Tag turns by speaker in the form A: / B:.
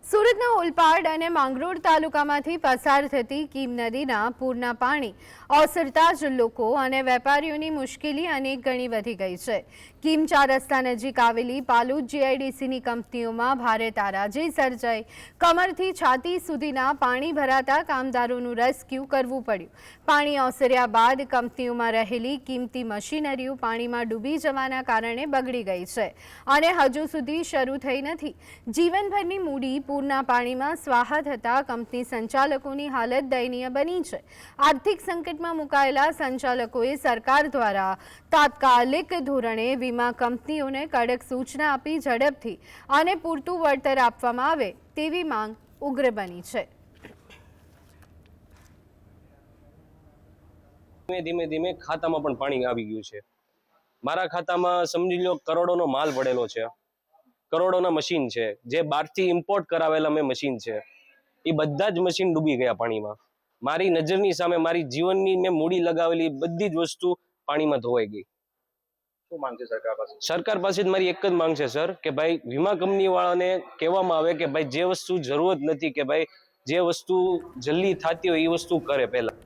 A: સુરતના ઓલપાડ અને માંગરોળ તાલુકામાંથી પસાર થતી કીમ નદીના પૂરના પાણી ઓસરતા જ લોકો અને વેપારીઓની મુશ્કેલી અનેક ગણી વધી ગઈ છે। કીમ 4 રસ્તા નજીક આવેલી પાલુદ જીઆઈડીસીની કંપનીઓમાં ભારે તારાજી સર્જાઈ। કમરથી છાતી સુધીના પાણી ભરાતા કામદારોનું રેસ્ક્યુ કરવું પડ્યું। પાણી ઓસર્યા બાદ કંપનીઓમાં રહેલી કિંમતી મશીનરીઓ પાણીમાં ડૂબી જવાના કારણે બગડી ગઈ છે અને હજુ સુધી શરૂ થઈ નથી। જીવનભરની મૂડી પૂરના પાણીમાં સ્વાહા થતા કંપની સંચાલકોની હાલત દયનીય બની છે। આર્થિક સંકટમાં મુકાયેલા સંચાલકોએ સરકાર દ્વારા તાત્કાલિક ધોરણે વીમા કંપનીઓને કડક સૂચના આપી ઝડપથી અને પૂરતું વળતર આપવામાં આવે તેવી માંગ ઉગ્ર બની છે।
B: ધીમે ધીમે ખાતામાં પણ પાણી આવી ગયું છે। મારા ખાતામાં સમજી લો કરોડોનો માલ પડેલો છે, કરોડોના મશીન છે, જે બહારથી ઇમ્પોર્ટ કરાવેલા મેં મશીન છે, એ બધા જ મશીન ડૂબી ગયા પાણીમાં। મારી નજરની સામે મારી જીવનની મેં મૂડી લગાવેલી બધી જ વસ્તુ પાણીમાં ધોવાઈ ગઈ।
C: શું માંગ છે સરકાર પાસે?
B: સરકાર પાસે મારી એક જ માંગ છે સર, કે ભાઈ વીમા કંપની વાળાને કહેવામાં આવે કે ભાઈ જે વસ્તુ જરૂરત નથી, કે ભાઈ જે વસ્તુ જલ્દી થતી હોય એ વસ્તુ કરે પહેલા।